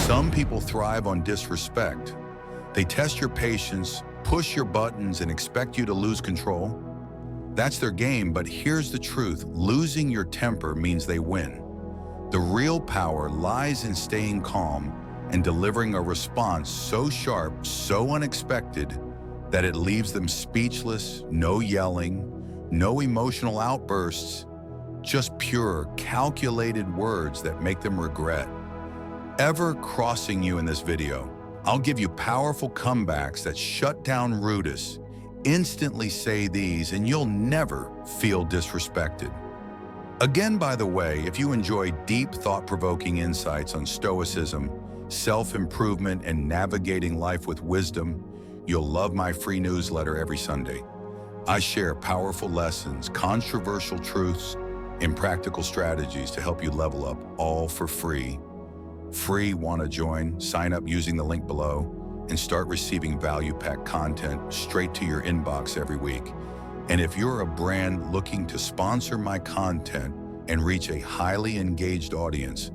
Some people thrive on disrespect. They test your patience, push your buttons, and expect you to lose control. That's their game, but here's the truth. Losing your temper means they win. The real power lies in staying calm and delivering a response so sharp, so unexpected, that it leaves them speechless, no yelling, no emotional outbursts, just pure, calculated words that make them regret ever crossing you in this video. I'll give you powerful comebacks that shut down rudeness. Instantly say these and you'll never feel disrespected. Again, by the way, if you enjoy deep, thought-provoking insights on Stoicism, self-improvement, and navigating life with wisdom, you'll love my free newsletter every Sunday. I share powerful lessons, controversial truths, and practical strategies to help you level up, all for free. Want to join? Sign up using the link below and start receiving value-packed content straight to your inbox every week. And if you're a brand looking to sponsor my content and reach a highly engaged audience,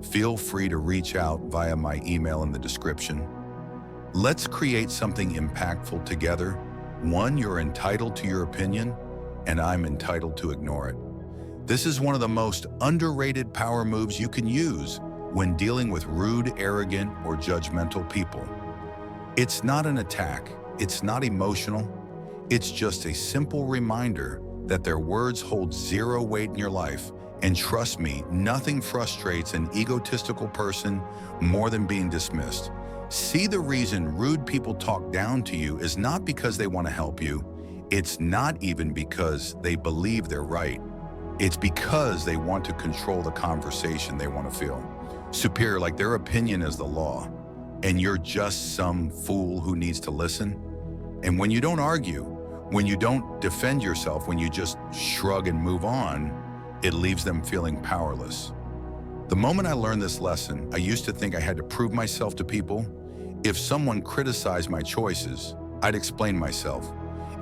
feel free to reach out via my email in the description. Let's create something impactful together. One, you're entitled to your opinion, and I'm entitled to ignore it. This is one of the most underrated power moves you can use when dealing with rude, arrogant, or judgmental people. It's not an attack, it's not emotional, it's just a simple reminder that their words hold zero weight in your life. And trust me, nothing frustrates an egotistical person more than being dismissed. See, the reason rude people talk down to you is not because they want to help you. It's not even because they believe they're right. It's because they want to control the conversation. They want to feel superior, like their opinion is the law, and you're just some fool who needs to listen. And when you don't argue, when you don't defend yourself, when you just shrug and move on, it leaves them feeling powerless. The moment I learned this lesson, I used to think I had to prove myself to people. If someone criticized my choices, I'd explain myself.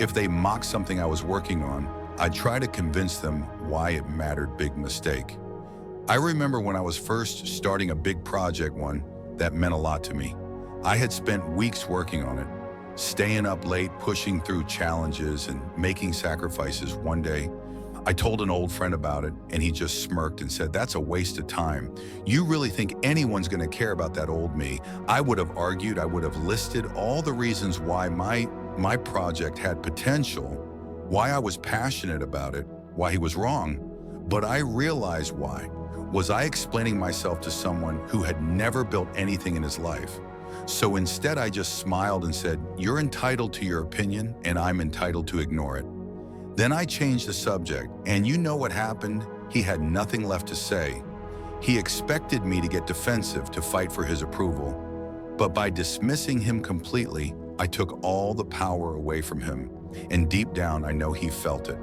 If they mocked something I was working on, I'd try to convince them why it mattered. Big mistake. I remember when I was first starting a big project, one that meant a lot to me. I had spent weeks working on it, staying up late, pushing through challenges and making sacrifices. One day, I told an old friend about it, and he just smirked and said, "That's a waste of time. You really think anyone's going to care about that old me?" I would have argued, I would have listed all the reasons why my project had potential, why I was passionate about it, why he was wrong. But I realized why. Was I explaining myself to someone who had never built anything in his life? So instead, I just smiled and said, "You're entitled to your opinion, and I'm entitled to ignore it." Then I changed the subject, and you know what happened? He had nothing left to say. He expected me to get defensive, to fight for his approval. But by dismissing him completely, I took all the power away from him. And deep down, I know he felt it.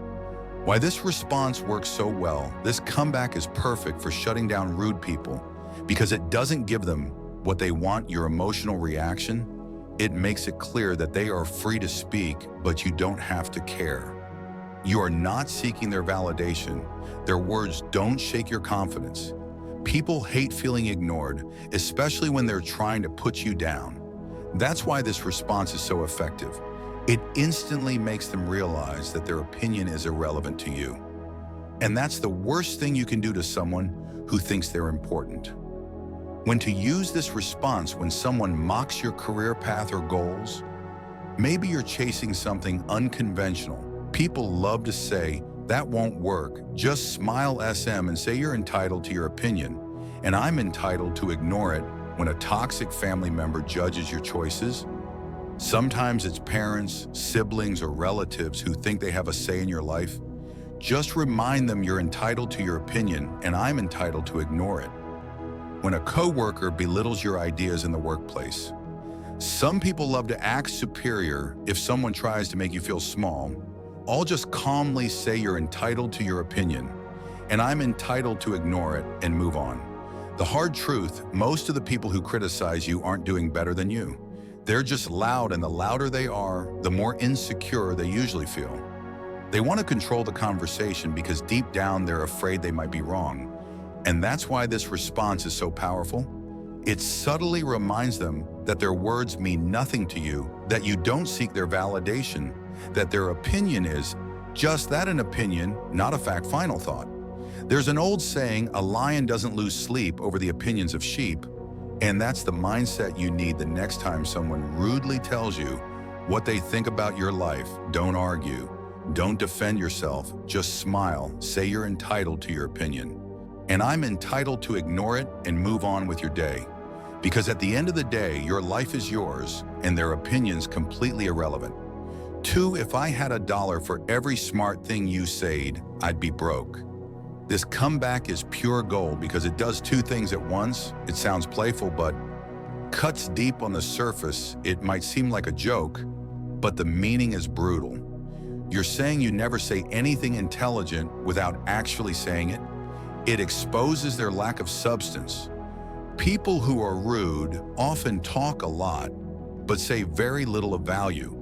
Why this response works so well, this comeback is perfect for shutting down rude people, because it doesn't give them what they want, your emotional reaction. It makes it clear that they are free to speak, but you don't have to care. You are not seeking their validation. Their words don't shake your confidence. People hate feeling ignored, especially when they're trying to put you down. That's why this response is so effective. It instantly makes them realize that their opinion is irrelevant to you. And that's the worst thing you can do to someone who thinks they're important. When to use this response when someone mocks your career path or goals, maybe you're chasing something unconventional. People love to say, "That won't work." Just smile SM and say you're entitled to your opinion, and I'm entitled to ignore it. When a toxic family member judges your choices, sometimes it's parents, siblings, or relatives who think they have a say in your life. Just remind them you're entitled to your opinion, and I'm entitled to ignore it. When a coworker belittles your ideas in the workplace, some people love to act superior. If someone tries to make you feel small, I'll just calmly say you're entitled to your opinion, and I'm entitled to ignore it and move on. The hard truth, most of the people who criticize you aren't doing better than you. They're just loud, and the louder they are, the more insecure they usually feel. They want to control the conversation because deep down they're afraid they might be wrong. And that's why this response is so powerful. It subtly reminds them that their words mean nothing to you, that you don't seek their validation, that their opinion is just that, an opinion, not a fact. Final thought. There's an old saying, a lion doesn't lose sleep over the opinions of sheep, and that's the mindset you need the next time someone rudely tells you what they think about your life. Don't argue. Don't defend yourself. Just smile. Say you're entitled to your opinion. And I'm entitled to ignore it and move on with your day. Because at the end of the day, your life is yours and their opinions completely irrelevant. 2, if I had $1 for every smart thing you said, I'd be broke. This comeback is pure gold because it does 2 things at once. It sounds playful, but cuts deep on the surface. It might seem like a joke, but the meaning is brutal. You're saying you never say anything intelligent without actually saying it. It exposes their lack of substance. People who are rude often talk a lot, but say very little of value.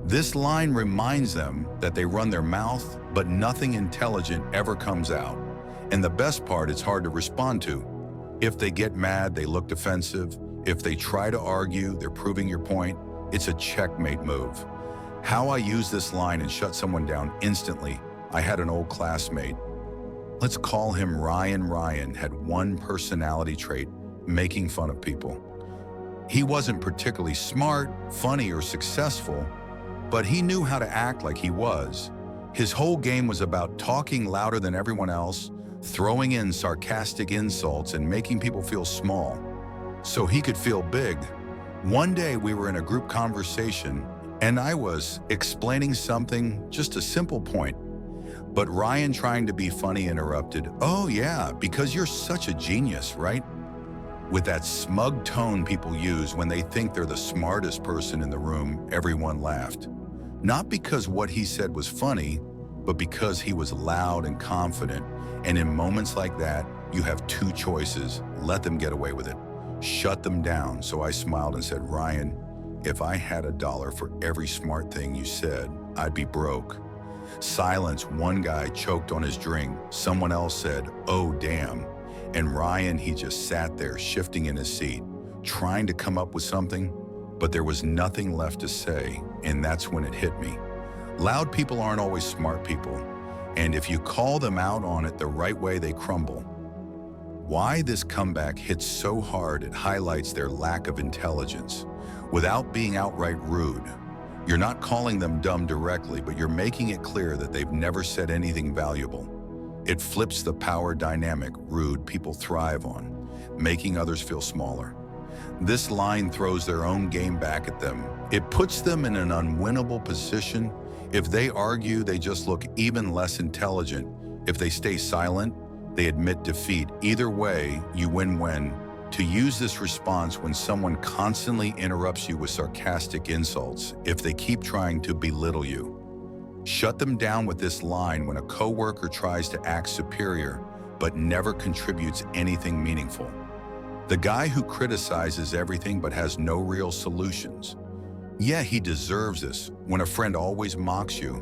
This line reminds them that they run their mouth, but nothing intelligent ever comes out. And the best part, it's hard to respond to. If they get mad, they look defensive. If they try to argue, they're proving your point. It's a checkmate move. How I use this line and shut someone down instantly. I had an old classmate. Let's call him Ryan. Ryan had one personality trait: making fun of people. He wasn't particularly smart, funny, or successful, but he knew how to act like he was. His whole game was about talking louder than everyone else, throwing in sarcastic insults, and making people feel small, so he could feel big. One day we were in a group conversation, and I was explaining something, just a simple point. But Ryan, trying to be funny, interrupted, "Oh yeah, because you're such a genius, right?" With that smug tone people use when they think they're the smartest person in the room. Everyone laughed. Not because what he said was funny, but because he was loud and confident. And in moments like that, you have 2 choices. Let them get away with it. Shut them down. So I smiled and said, "Ryan, if I had $1 for every smart thing you said, I'd be broke." Silence. One guy choked on his drink. Someone else said, "Oh, damn." And Ryan, he just sat there, shifting in his seat, trying to come up with something, but there was nothing left to say, and that's when it hit me. Loud people aren't always smart people, and if you call them out on it the right way, they crumble. Why this comeback hits so hard, it highlights their lack of intelligence. Without being outright rude, you're not calling them dumb directly, but you're making it clear that they've never said anything valuable. It flips the power dynamic rude people thrive on, making others feel smaller. This line throws their own game back at them. It puts them in an unwinnable position. If they argue, they just look even less intelligent. If they stay silent, they admit defeat. Either way, you win-win. To use this response when someone constantly interrupts you with sarcastic insults, if they keep trying to belittle you. Shut them down with this line when a coworker tries to act superior but never contributes anything meaningful. The guy who criticizes everything but has no real solutions. Yeah, he deserves this. When a friend always mocks you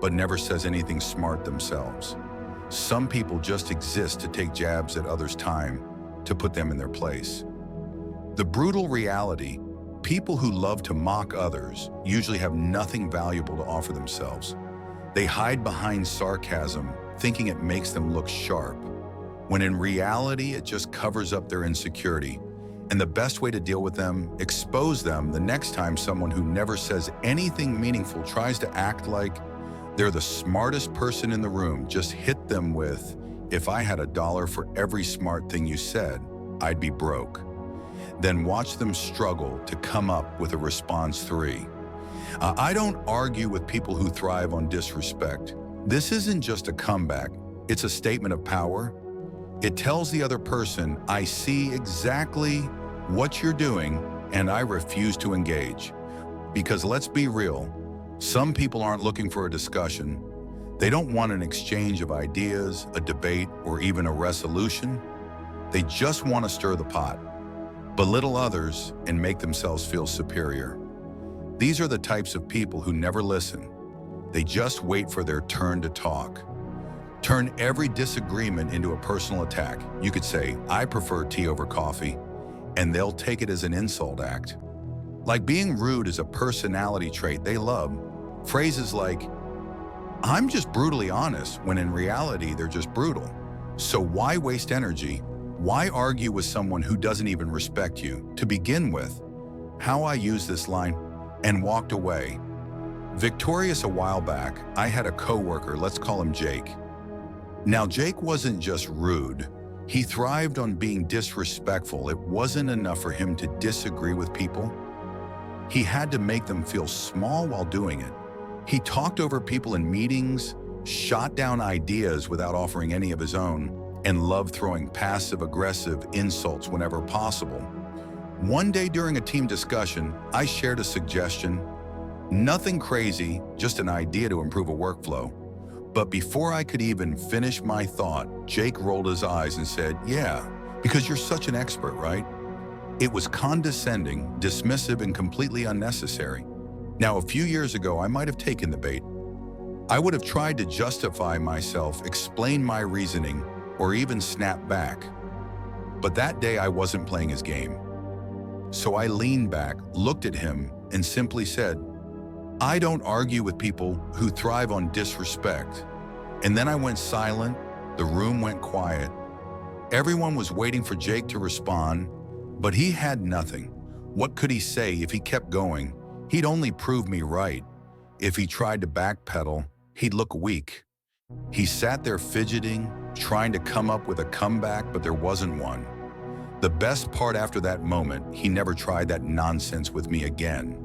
but never says anything smart themselves. Some people just exist to take jabs at others' time, to put them in their place. The brutal reality, people who love to mock others usually have nothing valuable to offer themselves. They hide behind sarcasm, thinking it makes them look sharp, when in reality it just covers up their insecurity. And the best way to deal with them, expose them the next time someone who never says anything meaningful tries to act like they're the smartest person in the room. Just hit them with, "If I had $1 for every smart thing you said, I'd be broke." Then watch them struggle to come up with a response 3. I don't argue with people who thrive on disrespect. This isn't just a comeback, it's a statement of power. It tells the other person, "I see exactly what you're doing and I refuse to engage." Because let's be real, some people aren't looking for a discussion. They don't want an exchange of ideas, a debate, or even a resolution. They just want to stir the pot, belittle others, and make themselves feel superior. These are the types of people who never listen. They just wait for their turn to talk. Turn every disagreement into a personal attack. You could say, "I prefer tea over coffee," and they'll take it as an insult act. Like being rude is a personality trait they love. Phrases like, "I'm just brutally honest," when in reality they're just brutal. So why waste energy? Why argue with someone who doesn't even respect you? To begin with, how I used this line and walked away. Victorious a while back, I had a coworker, let's call him Jake. Now, Jake wasn't just rude. He thrived on being disrespectful. It wasn't enough for him to disagree with people. He had to make them feel small while doing it. He talked over people in meetings, shot down ideas without offering any of his own, and loved throwing passive-aggressive insults whenever possible. One day during a team discussion, I shared a suggestion. Nothing crazy, just an idea to improve a workflow. But before I could even finish my thought, Jake rolled his eyes and said, "Yeah, because you're such an expert, right?" It was condescending, dismissive, and completely unnecessary. Now, a few years ago, I might have taken the bait. I would have tried to justify myself, explain my reasoning, or even snap back. But that day, I wasn't playing his game. So I leaned back, looked at him, and simply said, "I don't argue with people who thrive on disrespect." And then I went silent. The room went quiet. Everyone was waiting for Jake to respond, but he had nothing. What could he say if he kept going? He'd only prove me right. If he tried to backpedal, he'd look weak. He sat there fidgeting, trying to come up with a comeback, but there wasn't one. The best part after that moment, he never tried that nonsense with me again.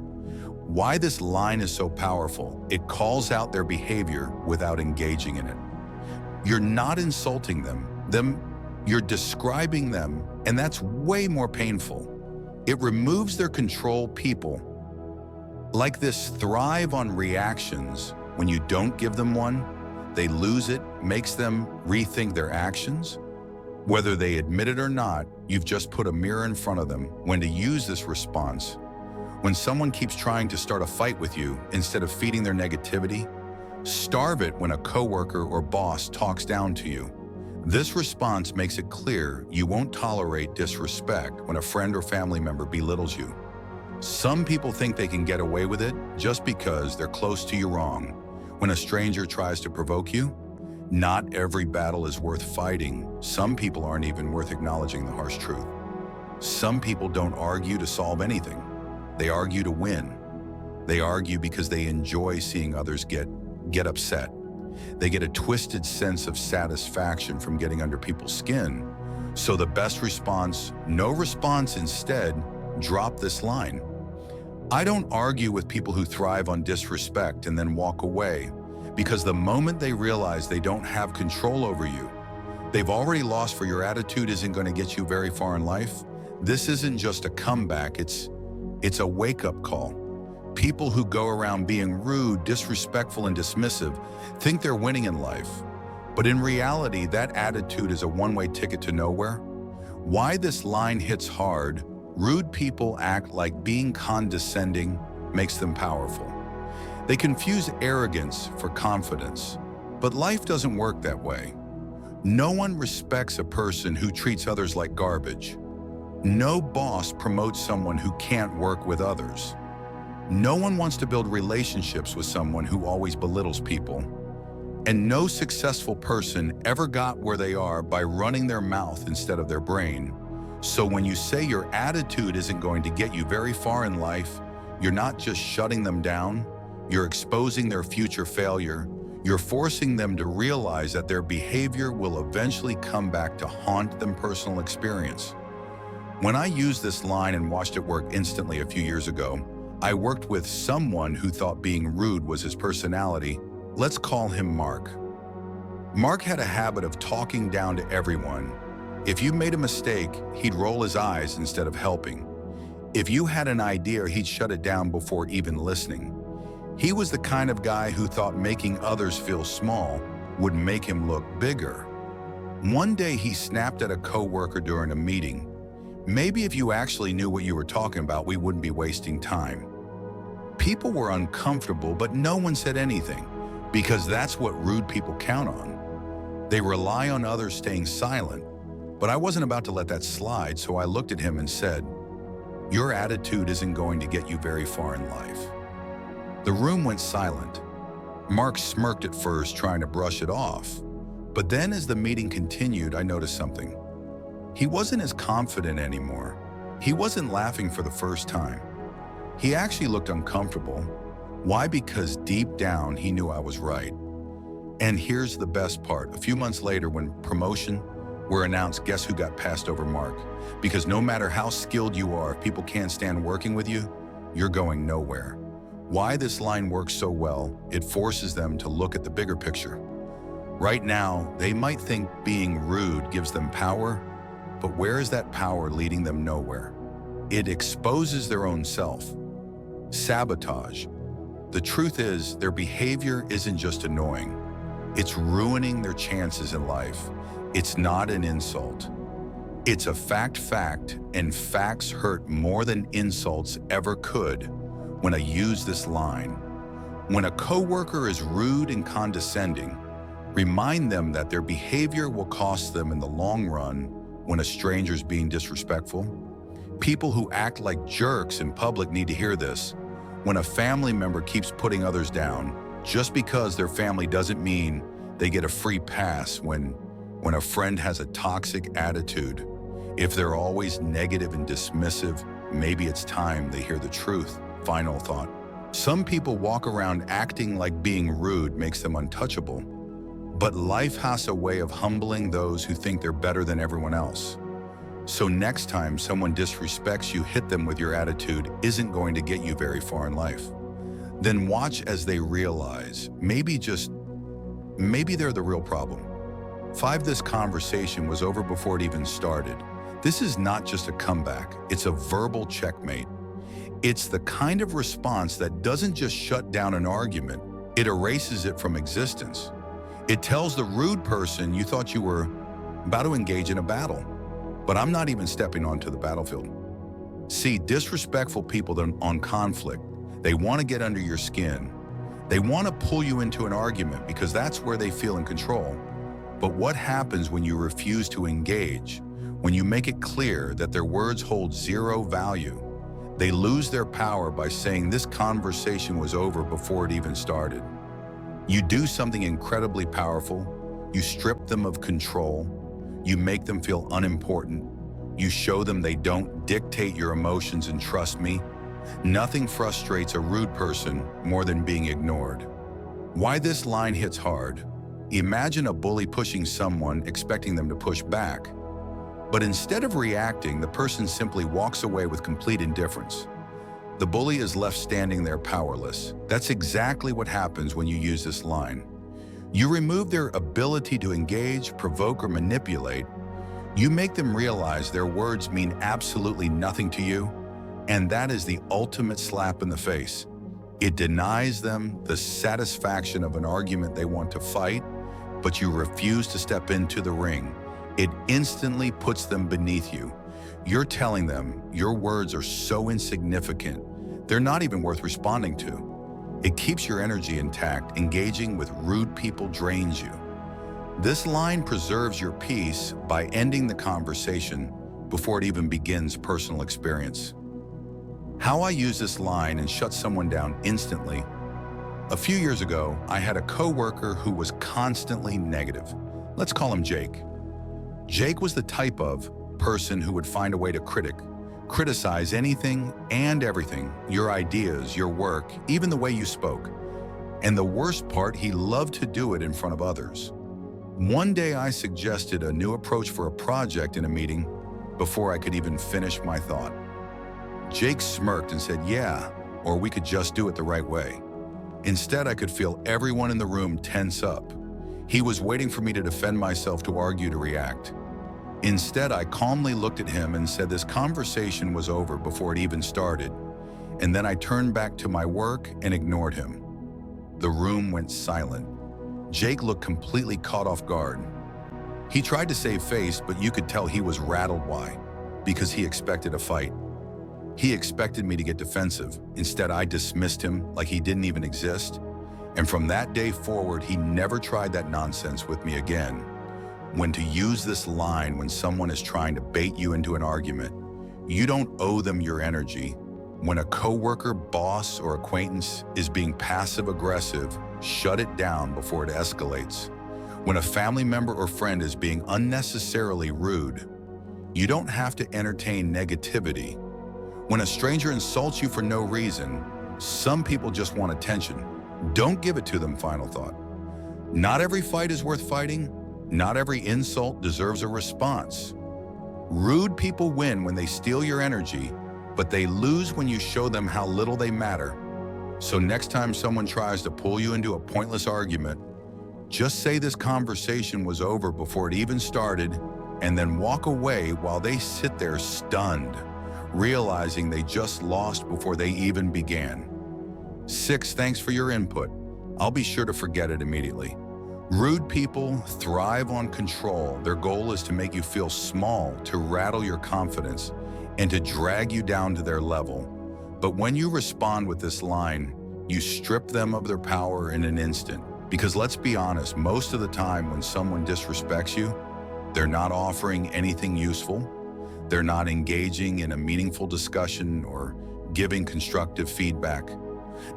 Why this line is so powerful, it calls out their behavior without engaging in it. You're not insulting them, you're describing them, and that's way more painful. It removes their control. People like this thrive on reactions. When you don't give them one, they lose it, makes them rethink their actions. Whether they admit it or not, you've just put a mirror in front of them when to use this response. When someone keeps trying to start a fight with you instead of feeding their negativity, starve it when a coworker or boss talks down to you. This response makes it clear you won't tolerate disrespect when a friend or family member belittles you. Some people think they can get away with it just because they're close to you wrong. When a stranger tries to provoke you, not every battle is worth fighting. Some people aren't even worth acknowledging the harsh truth. Some people don't argue to solve anything. They argue to win. They argue because they enjoy seeing others get upset. They get a twisted sense of satisfaction from getting under people's skin. So the best response, no response. Instead, drop this line. I don't argue with people who thrive on disrespect and then walk away, because the moment they realize they don't have control over you, they've already lost. For your attitude isn't going to get you very far in life. This isn't just a comeback, it's a wake-up call. People who go around being rude, disrespectful, and dismissive think they're winning in life. But in reality, that attitude is a one-way ticket to nowhere. Why this line hits hard: rude people act like being condescending makes them powerful. They confuse arrogance for confidence. But life doesn't work that way. No one respects a person who treats others like garbage. No boss promotes someone who can't work with others. No one wants to build relationships with someone who always belittles people. And no successful person ever got where they are by running their mouth instead of their brain. So when you say your attitude isn't going to get you very far in life, you're not just shutting them down, you're exposing their future failure. You're forcing them to realize that their behavior will eventually come back to haunt them. Personal experience. When I used this line and watched it work instantly a few years ago, I worked with someone who thought being rude was his personality. Let's call him Mark. Mark had a habit of talking down to everyone. If you made a mistake, he'd roll his eyes instead of helping. If you had an idea, he'd shut it down before even listening. He was the kind of guy who thought making others feel small would make him look bigger. One day he snapped at a coworker during a meeting. "Maybe if you actually knew what you were talking about, we wouldn't be wasting time." People were uncomfortable, but no one said anything, because that's what rude people count on. They rely on others staying silent. But I wasn't about to let that slide, so I looked at him and said, "Your attitude isn't going to get you very far in life." The room went silent. Mark smirked at first, trying to brush it off. But then as the meeting continued, I noticed something. He wasn't as confident anymore. He wasn't laughing for the first time. He actually looked uncomfortable. Why? Because deep down, he knew I was right. And here's the best part. A few months later, when promotion were announced, guess who got passed over Mark? Because no matter how skilled you are, if people can't stand working with you, you're going nowhere. Why this line works so well, it forces them to look at the bigger picture. Right now, they might think being rude gives them power, but where is that power leading them? Nowhere. It exposes their own self. Sabotage. The truth is, their behavior isn't just annoying. It's ruining their chances in life. It's not an insult. It's a fact, and facts hurt more than insults ever could when I use this line. When a coworker is rude and condescending, remind them that their behavior will cost them in the long run. When a stranger's being disrespectful, people who act like jerks in public need to hear this. When a family member keeps putting others down, just because their family doesn't mean they get a free pass. When a friend has a toxic attitude, if they're always negative and dismissive, maybe it's time they hear the truth. Final thought. Some people walk around acting like being rude makes them untouchable, but life has a way of humbling those who think they're better than everyone else. So next time someone disrespects you, hit them with your attitude isn't going to get you very far in life. Then watch as they realize, maybe they're the real problem. 5. This conversation was over before it even started. This is not just a comeback, it's a verbal checkmate. It's the kind of response that doesn't just shut down an argument, it erases it from existence. It tells the rude person, you thought you were about to engage in a battle, but I'm not even stepping onto the battlefield. See, disrespectful people on conflict, they want to get under your skin. They want to pull you into an argument because that's where they feel in control. But what happens when you refuse to engage? When you make it clear that their words hold zero value, they lose their power by saying this conversation was over before it even started. You do something incredibly powerful. You strip them of control. You make them feel unimportant. You show them they don't dictate your emotions, and trust me, nothing frustrates a rude person more than being ignored. Why this line hits hard. Imagine a bully pushing someone, expecting them to push back. But instead of reacting, the person simply walks away with complete indifference. The bully is left standing there powerless. That's exactly what happens when you use this line. You remove their ability to engage, provoke, or manipulate. You make them realize their words mean absolutely nothing to you, and that is the ultimate slap in the face. It denies them the satisfaction of an argument they want to fight, but you refuse to step into the ring. It instantly puts them beneath you. You're telling them your words are so insignificant, they're not even worth responding to. It keeps your energy intact. Engaging with rude people drains you. This line preserves your peace by ending the conversation before it even begins personal experience. How I use this line and shut someone down instantly. A few years ago, I had a coworker who was constantly negative. Let's call him Jake. Jake was the type of person who would find a way to criticize anything and everything, your ideas, your work, even the way you spoke. And the worst part, he loved to do it in front of others. One day I suggested a new approach for a project in a meeting before I could even finish my thought. Jake smirked and said, "Yeah, or we could just do it the right way." Instead, I could feel everyone in the room tense up. He was waiting for me to defend myself, to argue, to react. Instead, I calmly looked at him and said this conversation was over before it even started, and then I turned back to my work and ignored him. The room went silent. Jake looked completely caught off guard. He tried to save face, but you could tell he was rattled. Why? Because he expected a fight. He expected me to get defensive. Instead, I dismissed him like he didn't even exist. And from that day forward, he never tried that nonsense with me again. when to use this line when someone is trying to bait you into an argument. You don't owe them your energy. When a coworker, boss, or acquaintance is being passive-aggressive, shut it down before it escalates. When a family member or friend is being unnecessarily rude, you don't have to entertain negativity. When a stranger insults you for no reason, some people just want attention. Don't give it to them, final thought. Not every fight is worth fighting. Not every insult deserves a response. Rude people win when they steal your energy, but they lose when you show them how little they matter. So next time someone tries to pull you into a pointless argument, just say this conversation was over before it even started, and then walk away while they sit there stunned, realizing they just lost before they even began. 6, thanks for your input. I'll be sure to forget it immediately. Rude people thrive on control. Their goal is to make you feel small, to rattle your confidence, and to drag you down to their level. But when you respond with this line, you strip them of their power in an instant. Because let's be honest, most of the time when someone disrespects you, they're not offering anything useful. They're not engaging in a meaningful discussion or giving constructive feedback.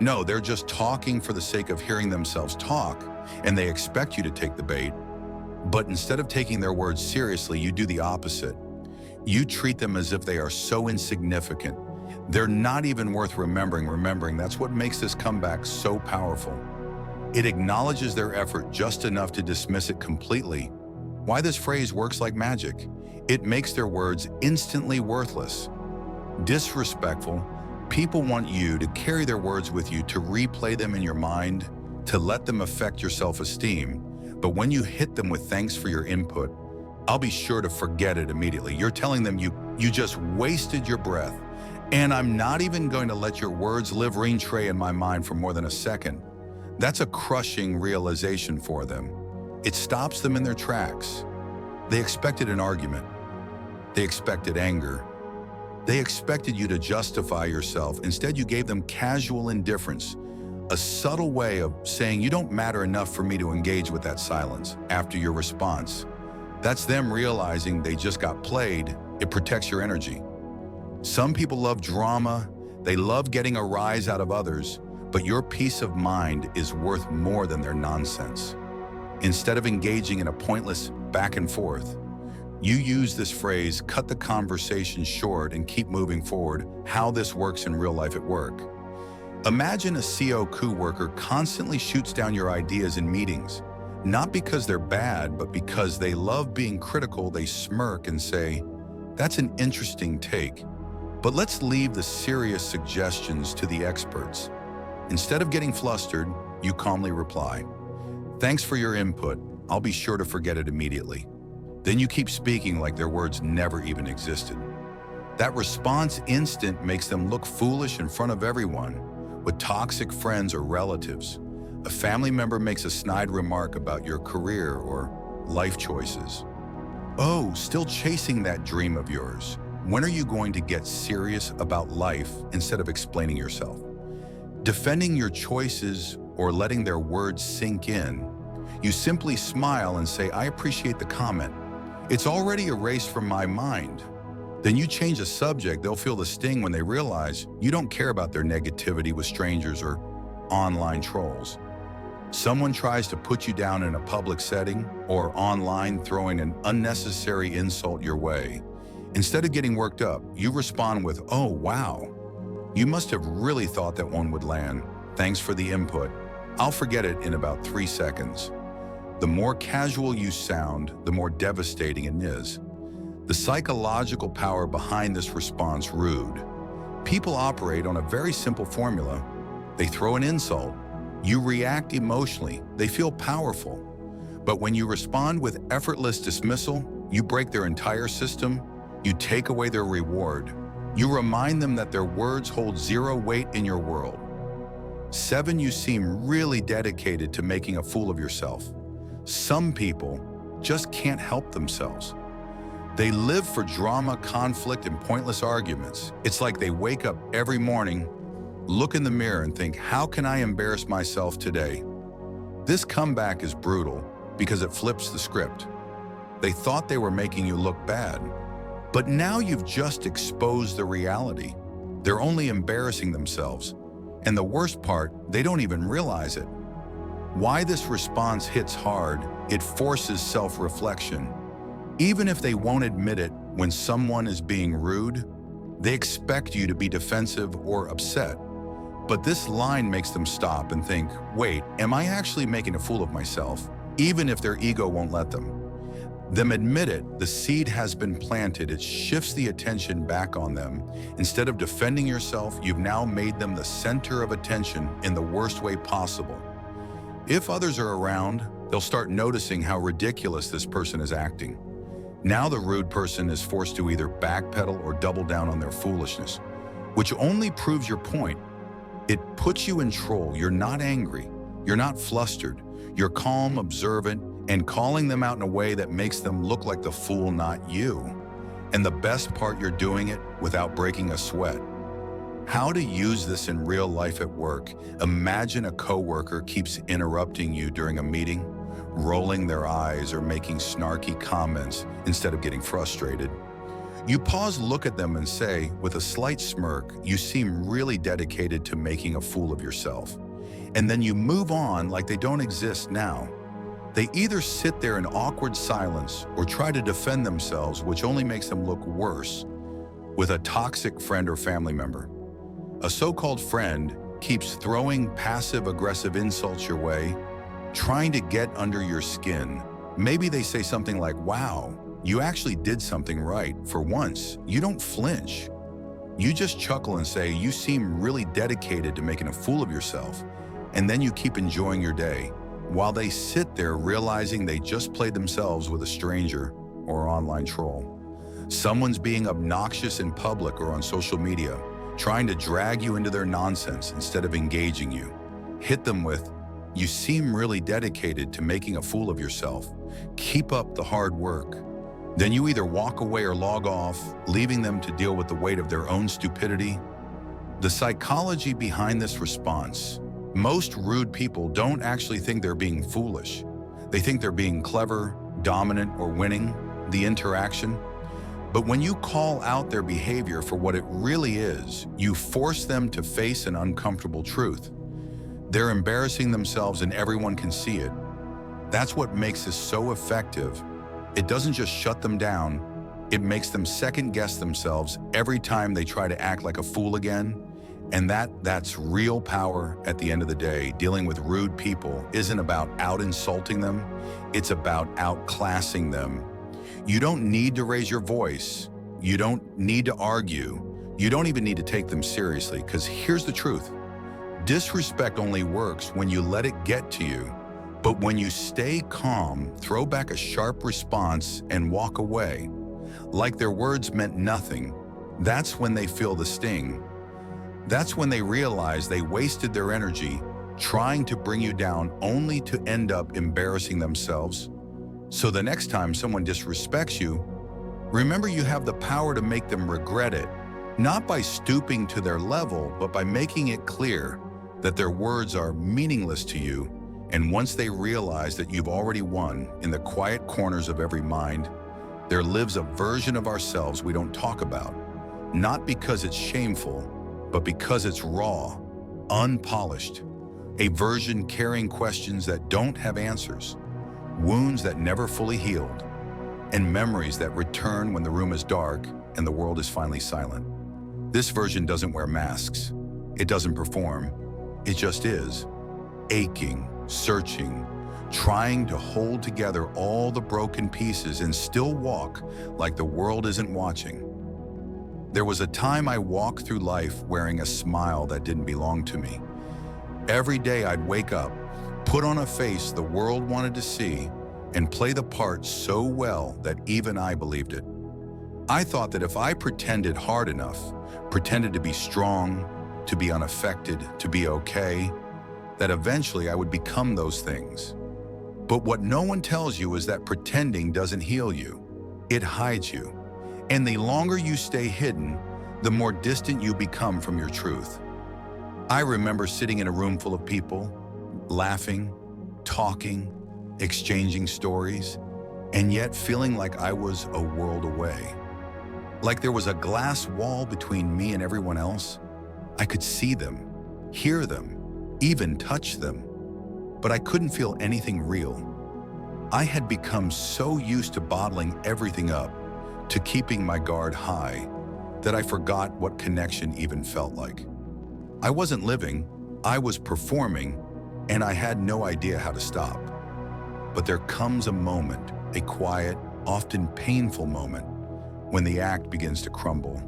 No, they're just talking for the sake of hearing themselves talk, and they expect you to take the bait. But instead of taking their words seriously, you do the opposite. You treat them as if they are so insignificant. They're not even worth remembering. That's what makes this comeback so powerful. It acknowledges their effort just enough to dismiss it completely. Why this phrase works like magic? It makes their words instantly worthless. Disrespectful, people want you to carry their words with you, to replay them in your mind, to let them affect your self-esteem. But when you hit them with thanks for your input, I'll be sure to forget it immediately. You're telling them you just wasted your breath, and I'm not even going to let your words live rentray in my mind for more than a second. That's a crushing realization for them. It stops them in their tracks. They expected an argument. They expected anger. They expected you to justify yourself. Instead, you gave them casual indifference, a subtle way of saying you don't matter enough for me to engage with that silence after your response. That's them realizing they just got played. It protects your energy. Some people love drama. They love getting a rise out of others, but your peace of mind is worth more than their nonsense. Instead of engaging in a pointless back and forth, you use this phrase, cut the conversation short and keep moving forward. How this works in real life at work. Imagine a CO worker constantly shoots down your ideas in meetings. Not because they're bad, but because they love being critical. They smirk and say, "That's an interesting take, but let's leave the serious suggestions to the experts." Instead of getting flustered, you calmly reply, "Thanks for your input. I'll be sure to forget it immediately." Then you keep speaking like their words never even existed. That response instant makes them look foolish in front of everyone, with toxic friends or relatives. A family member makes a snide remark about your career or life choices. "Oh, still chasing that dream of yours. When are you going to get serious about life instead of explaining yourself?" Defending your choices or letting their words sink in, you simply smile and say, "I appreciate the comment. It's already erased from my mind." Then you change the subject. They'll feel the sting when they realize you don't care about their negativity with strangers or online trolls. Someone tries to put you down in a public setting or online, throwing an unnecessary insult your way. Instead of getting worked up, you respond with, "Oh, wow. You must have really thought that one would land. Thanks for the input. I'll forget it in about 3 seconds." The more casual you sound, the more devastating it is. The psychological power behind this response, rude. People operate on a very simple formula. They throw an insult. You react emotionally. They feel powerful. But when you respond with effortless dismissal, you break their entire system. You take away their reward. You remind them that their words hold zero weight in your world. 7, you seem really dedicated to making a fool of yourself. Some people just can't help themselves. They live for drama, conflict, and pointless arguments. It's like they wake up every morning, look in the mirror and think, "How can I embarrass myself today?" This comeback is brutal because it flips the script. They thought they were making you look bad. But now you've just exposed the reality. They're only embarrassing themselves. And the worst part, they don't even realize it. Why this response hits hard, it forces self-reflection. Even if they won't admit it when someone is being rude, they expect you to be defensive or upset. But this line makes them stop and think, wait, am I actually making a fool of myself? Even if their ego won't let them. Admit it, the seed has been planted. It shifts the attention back on them. Instead of defending yourself, you've now made them the center of attention in the worst way possible. If others are around, they'll start noticing how ridiculous this person is acting. Now the rude person is forced to either backpedal or double down on their foolishness, which only proves your point. It puts you in control. You're not angry. You're not flustered. You're calm, observant, and calling them out in a way that makes them look like the fool, not you. And the best part, you're doing it without breaking a sweat. How to use this in real life at work. Imagine a coworker keeps interrupting you during a meeting, rolling their eyes or making snarky comments instead of getting frustrated. You pause, look at them and say, with a slight smirk, you seem really dedicated to making a fool of yourself. And then you move on like they don't exist now. They either sit there in awkward silence or try to defend themselves, which only makes them look worse with a toxic friend or family member. A so-called friend keeps throwing passive-aggressive insults your way, trying to get under your skin. Maybe they say something like, wow, you actually did something right. For once, you don't flinch. You just chuckle and say, you seem really dedicated to making a fool of yourself. And then you keep enjoying your day, while they sit there realizing they just played themselves with a stranger or online troll. Someone's being obnoxious in public or on social media, trying to drag you into their nonsense instead of engaging you. Hit them with, you seem really dedicated to making a fool of yourself. Keep up the hard work. Then you either walk away or log off, leaving them to deal with the weight of their own stupidity. The psychology behind this response. Most rude people don't actually think they're being foolish. They think they're being clever, dominant, or winning the interaction. But when you call out their behavior for what it really is, you force them to face an uncomfortable truth. They're embarrassing themselves and everyone can see it. That's what makes this so effective. It doesn't just shut them down, it makes them second-guess themselves every time they try to act like a fool again. And that's real power at the end of the day. Dealing with rude people isn't about out-insulting them, it's about outclassing them. You don't need to raise your voice. You don't need to argue. You don't even need to take them seriously, because here's the truth. Disrespect only works when you let it get to you. But when you stay calm, throw back a sharp response, and walk away, like their words meant nothing, that's when they feel the sting. That's when they realize they wasted their energy trying to bring you down only to end up embarrassing themselves. So the next time someone disrespects you, remember you have the power to make them regret it, not by stooping to their level, but by making it clear that their words are meaningless to you. And once they realize that you've already won, in the quiet corners of every mind, there lives a version of ourselves we don't talk about, not because it's shameful, but because it's raw, unpolished, a version carrying questions that don't have answers, wounds that never fully healed, and memories that return when the room is dark and the world is finally silent. This version doesn't wear masks. It doesn't perform. It just is, aching, searching, trying to hold together all the broken pieces and still walk like the world isn't watching. There was a time I walked through life wearing a smile that didn't belong to me. Every day I'd wake up, put on a face the world wanted to see, and play the part so well that even I believed it. I thought that if I pretended hard enough, pretended to be strong, to be unaffected, to be okay, that eventually I would become those things. But what no one tells you is that pretending doesn't heal you. It hides you. And the longer you stay hidden, the more distant you become from your truth. I remember sitting in a room full of people, laughing, talking, exchanging stories, and yet feeling like I was a world away. Like there was a glass wall between me and everyone else. I could see them, hear them, even touch them, but I couldn't feel anything real. I had become so used to bottling everything up, to keeping my guard high, that I forgot what connection even felt like. I wasn't living, I was performing, and I had no idea how to stop. But there comes a moment, a quiet, often painful moment, when the act begins to crumble,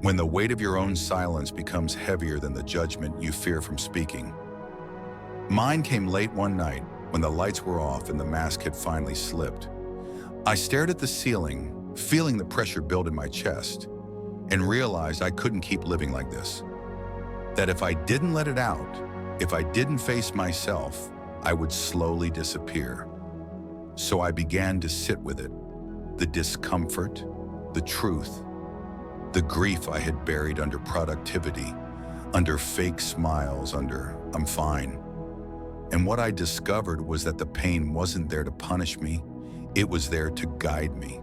when the weight of your own silence becomes heavier than the judgment you fear from speaking. Mine came late one night when the lights were off and the mask had finally slipped. I stared at the ceiling, feeling the pressure build in my chest, and realized I couldn't keep living like this. That if I didn't let it out, if I didn't face myself, I would slowly disappear. So I began to sit with it, the discomfort, the truth, the grief I had buried under productivity, under fake smiles, under "I'm fine." And what I discovered was that the pain wasn't there to punish me, it was there to guide me,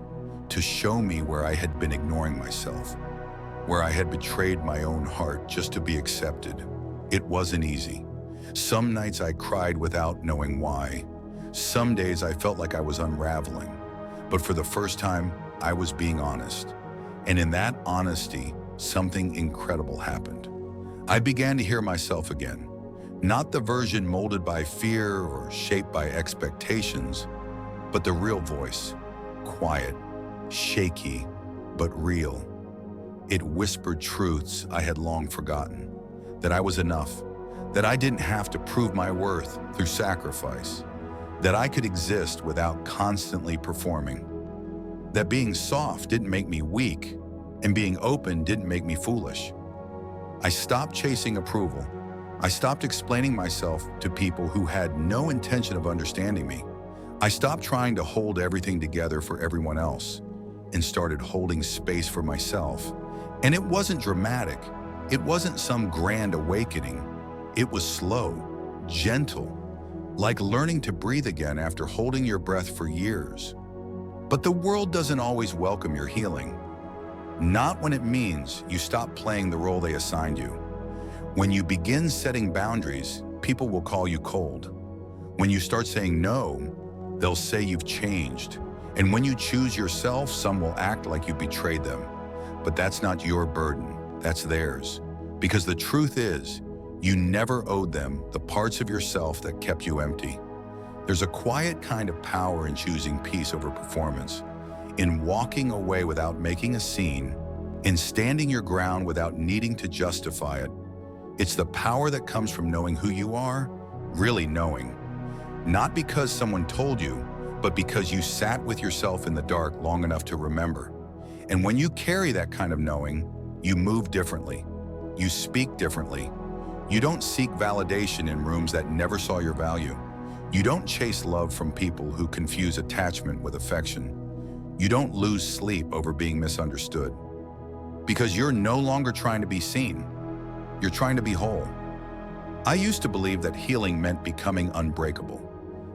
to show me where I had been ignoring myself, where I had betrayed my own heart just to be accepted. It wasn't easy. Some nights I cried without knowing why. Some days I felt like I was unraveling. But for the first time, I was being honest. And in that honesty, something incredible happened. I began to hear myself again. Not the version molded by fear or shaped by expectations, but the real voice, quiet, shaky, but real. It whispered truths I had long forgotten, that I was enough, that I didn't have to prove my worth through sacrifice, that I could exist without constantly performing, that being soft didn't make me weak, and being open didn't make me foolish. I stopped chasing approval. I stopped explaining myself to people who had no intention of understanding me. I stopped trying to hold everything together for everyone else and started holding space for myself. And it wasn't dramatic. It wasn't some grand awakening. It was slow, gentle, like learning to breathe again after holding your breath for years. But the world doesn't always welcome your healing. Not when it means you stop playing the role they assigned you. When you begin setting boundaries, people will call you cold. When you start saying no, they'll say you've changed. And when you choose yourself, some will act like you betrayed them. But that's not your burden, that's theirs. Because the truth is, you never owed them the parts of yourself that kept you empty. There's a quiet kind of power in choosing peace over performance, in walking away without making a scene, in standing your ground without needing to justify it. It's the power that comes from knowing who you are, really knowing. Not because someone told you, but because you sat with yourself in the dark long enough to remember. And when you carry that kind of knowing, you move differently. You speak differently. You don't seek validation in rooms that never saw your value. You don't chase love from people who confuse attachment with affection. You don't lose sleep over being misunderstood. Because you're no longer trying to be seen. You're trying to be whole. I used to believe that healing meant becoming unbreakable.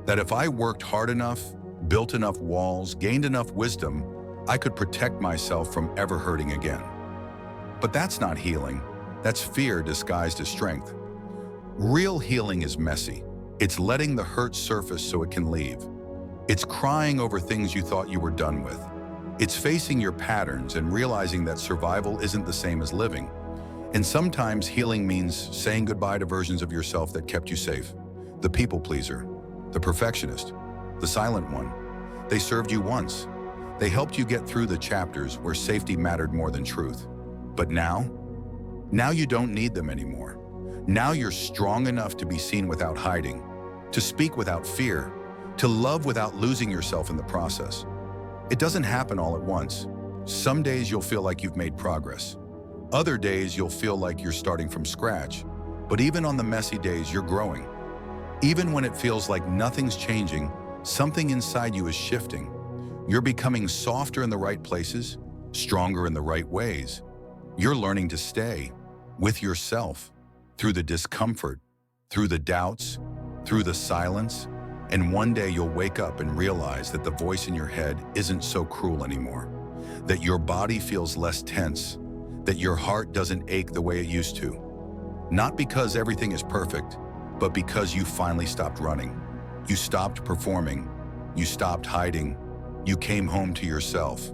That if I worked hard enough, built enough walls, gained enough wisdom, I could protect myself from ever hurting again. But that's not healing. That's fear disguised as strength. Real healing is messy. It's letting the hurt surface so it can leave. It's crying over things you thought you were done with. It's facing your patterns and realizing that survival isn't the same as living. And sometimes healing means saying goodbye to versions of yourself that kept you safe. The people pleaser, the perfectionist, the silent one. They served you once. They helped you get through the chapters where safety mattered more than truth. But now you don't need them anymore. Now you're strong enough to be seen without hiding, to speak without fear, to love without losing yourself in the process. It doesn't happen all at once. Some days you'll feel like you've made progress. Other days you'll feel like you're starting from scratch. But even on the messy days, you're growing. Even when it feels like nothing's changing, something inside you is shifting. You're becoming softer in the right places, stronger in the right ways. You're learning to stay with yourself through the discomfort, through the doubts, through the silence, And one day you'll wake up and realize that the voice in your head isn't so cruel anymore, that your body feels less tense, that your heart doesn't ache the way it used to. Not because everything is perfect, but because you finally stopped running. You stopped performing. You stopped hiding. You came home to yourself.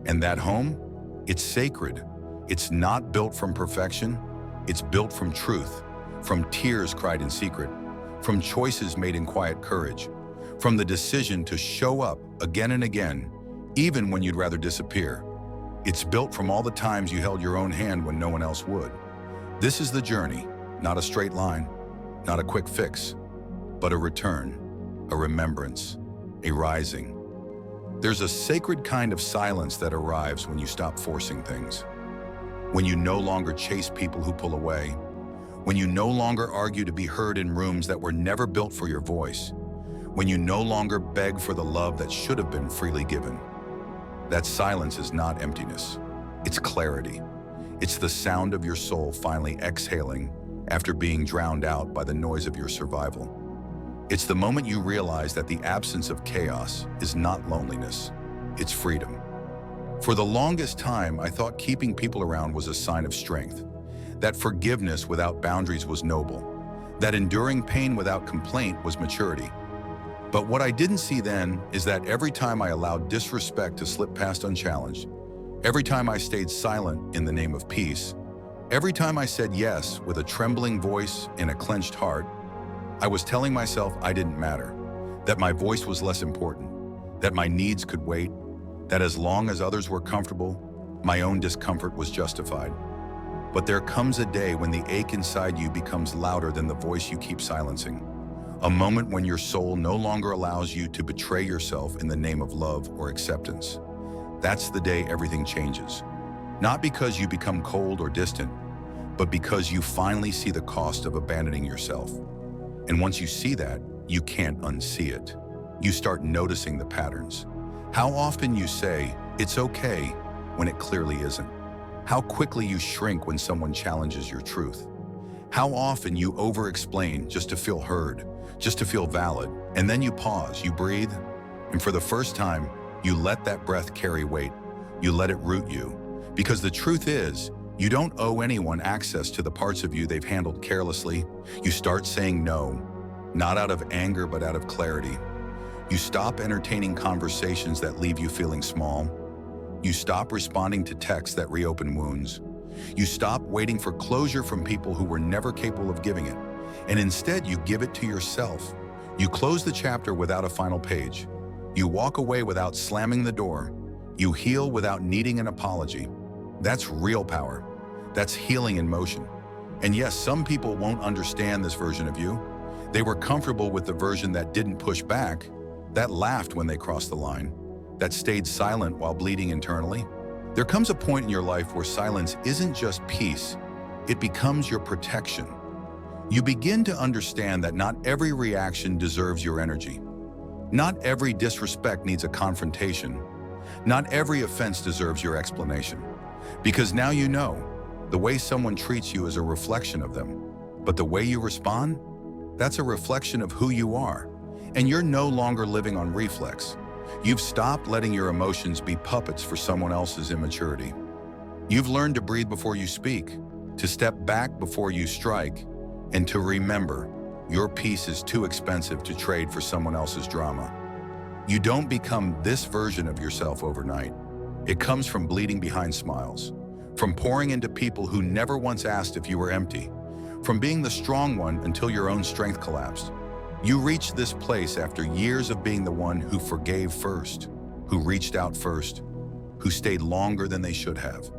And that home? It's sacred. It's not built from perfection. It's built from truth, from tears cried in secret, from choices made in quiet courage, from the decision to show up again and again, even when you'd rather disappear. It's built from all the times you held your own hand when no one else would. This is the journey, not a straight line, not a quick fix, but a return, a remembrance, a rising. There's a sacred kind of silence that arrives when you stop forcing things, when you no longer chase people who pull away, when you no longer argue to be heard in rooms that were never built for your voice, when you no longer beg for the love that should have been freely given. That silence is not emptiness, it's clarity. It's the sound of your soul finally exhaling after being drowned out by the noise of your survival. It's the moment you realize that the absence of chaos is not loneliness, it's freedom. For the longest time, I thought keeping people around was a sign of strength, that forgiveness without boundaries was noble, that enduring pain without complaint was maturity. But what I didn't see then is that every time I allowed disrespect to slip past unchallenged, every time I stayed silent in the name of peace, every time I said yes with a trembling voice and a clenched heart, I was telling myself I didn't matter, that my voice was less important, that my needs could wait, that as long as others were comfortable, my own discomfort was justified. But there comes a day when the ache inside you becomes louder than the voice you keep silencing. A moment when your soul no longer allows you to betray yourself in the name of love or acceptance. That's the day everything changes. Not because you become cold or distant, but because you finally see the cost of abandoning yourself. And once you see that, you can't unsee it. You start noticing the patterns. How often you say, "It's okay," when it clearly isn't. How quickly you shrink when someone challenges your truth. How often you over-explain just to feel heard, just to feel valid, and then you pause, you breathe, and for the first time, you let that breath carry weight. You let it root you. Because the truth is, you don't owe anyone access to the parts of you they've handled carelessly. You start saying no, not out of anger, but out of clarity. You stop entertaining conversations that leave you feeling small. You stop responding to texts that reopen wounds. You stop waiting for closure from people who were never capable of giving it. And instead, you give it to yourself. You close the chapter without a final page. You walk away without slamming the door. You heal without needing an apology. That's real power. That's healing in motion. And yes, some people won't understand this version of you. They were comfortable with the version that didn't push back, that laughed when they crossed the line, that stayed silent while bleeding internally. There comes a point in your life where silence isn't just peace, it becomes your protection. You begin to understand that not every reaction deserves your energy. Not every disrespect needs a confrontation. Not every offense deserves your explanation. Because now you know, the way someone treats you is a reflection of them. But the way you respond, that's a reflection of who you are. And you're no longer living on reflex. You've stopped letting your emotions be puppets for someone else's immaturity. You've learned to breathe before you speak, to step back before you strike, and to remember, your peace is too expensive to trade for someone else's drama. You don't become this version of yourself overnight. It comes from bleeding behind smiles, from pouring into people who never once asked if you were empty, from being the strong one until your own strength collapsed. You reach this place after years of being the one who forgave first, who reached out first, who stayed longer than they should have.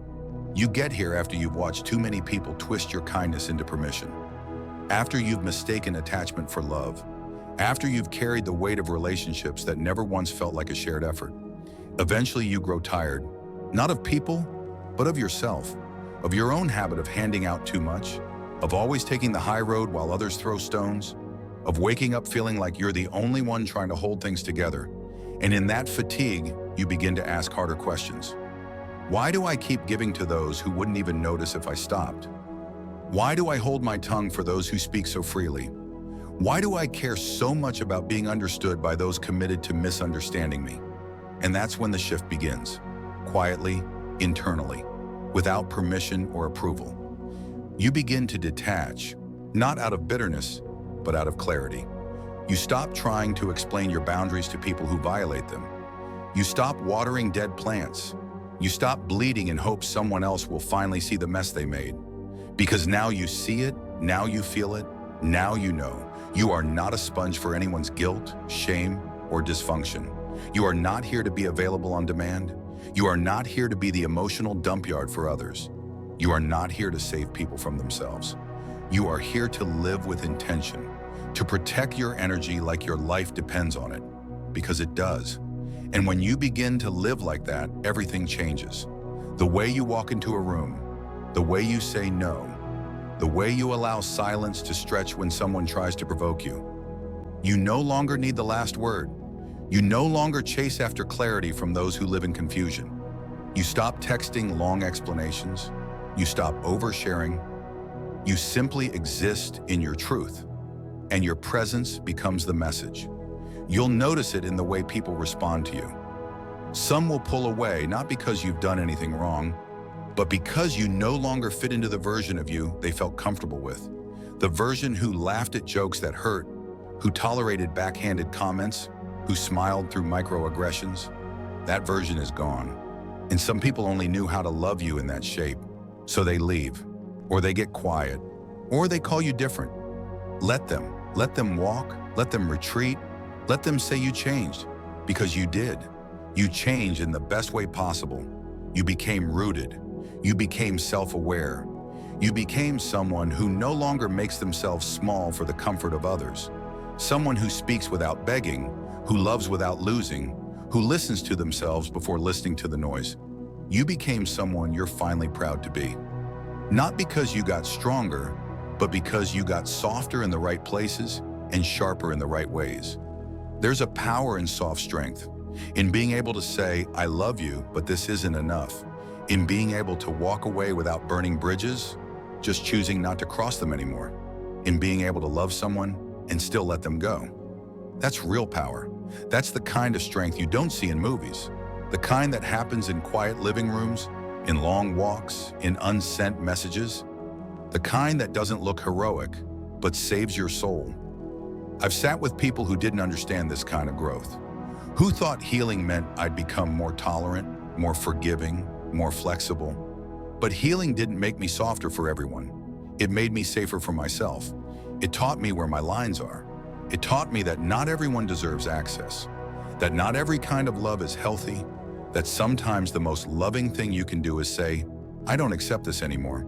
You get here after you've watched too many people twist your kindness into permission, after you've mistaken attachment for love, after you've carried the weight of relationships that never once felt like a shared effort. Eventually you grow tired, not of people, but of yourself, of your own habit of handing out too much, of always taking the high road while others throw stones, of waking up feeling like you're the only one trying to hold things together. And in that fatigue, you begin to ask harder questions. Why do I keep giving to those who wouldn't even notice if I stopped? Why do I hold my tongue for those who speak so freely? Why do I care so much about being understood by those committed to misunderstanding me? And that's when the shift begins, quietly, internally, without permission or approval. You begin to detach, not out of bitterness, but out of clarity. You stop trying to explain your boundaries to people who violate them. You stop watering dead plants. You stop bleeding in hopes someone else will finally see the mess they made. Because now you see it, now you feel it, now you know. You are not a sponge for anyone's guilt, shame, or dysfunction. You are not here to be available on demand. You are not here to be the emotional dump yard for others. You are not here to save people from themselves. You are here to live with intention, to protect your energy like your life depends on it, because it does. And when you begin to live like that, everything changes. The way you walk into a room, the way you say no, the way you allow silence to stretch when someone tries to provoke you. You no longer need the last word. You no longer chase after clarity from those who live in confusion. You stop texting long explanations. You stop oversharing. You simply exist in your truth, and your presence becomes the message. You'll notice it in the way people respond to you. Some will pull away, not because you've done anything wrong, but because you no longer fit into the version of you they felt comfortable with. The version who laughed at jokes that hurt, who tolerated backhanded comments, who smiled through microaggressions. That version is gone. And some people only knew how to love you in that shape. So they leave, or they get quiet, or they call you different. Let them walk, let them retreat, let them say you changed, because you did. You changed in the best way possible. You became rooted. You became self-aware. You became someone who no longer makes themselves small for the comfort of others. Someone who speaks without begging, who loves without losing, who listens to themselves before listening to the noise. You became someone you're finally proud to be. Not because you got stronger, but because you got softer in the right places and sharper in the right ways. There's a power in soft strength, in being able to say, I love you, but this isn't enough. In being able to walk away without burning bridges, just choosing not to cross them anymore. In being able to love someone and still let them go. That's real power. That's the kind of strength you don't see in movies. The kind that happens in quiet living rooms, in long walks, in unsent messages. The kind that doesn't look heroic, but saves your soul. I've sat with people who didn't understand this kind of growth, who thought healing meant I'd become more tolerant, more forgiving, more flexible. But healing didn't make me softer for everyone. It made me safer for myself. It taught me where my lines are. It taught me that not everyone deserves access, that not every kind of love is healthy, that sometimes the most loving thing you can do is say, I don't accept this anymore.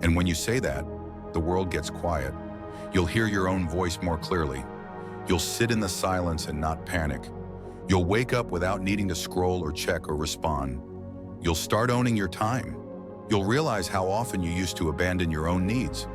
And when you say that, the world gets quiet. You'll hear your own voice more clearly. You'll sit in the silence and not panic. You'll wake up without needing to scroll or check or respond. You'll start owning your time. You'll realize how often you used to abandon your own needs.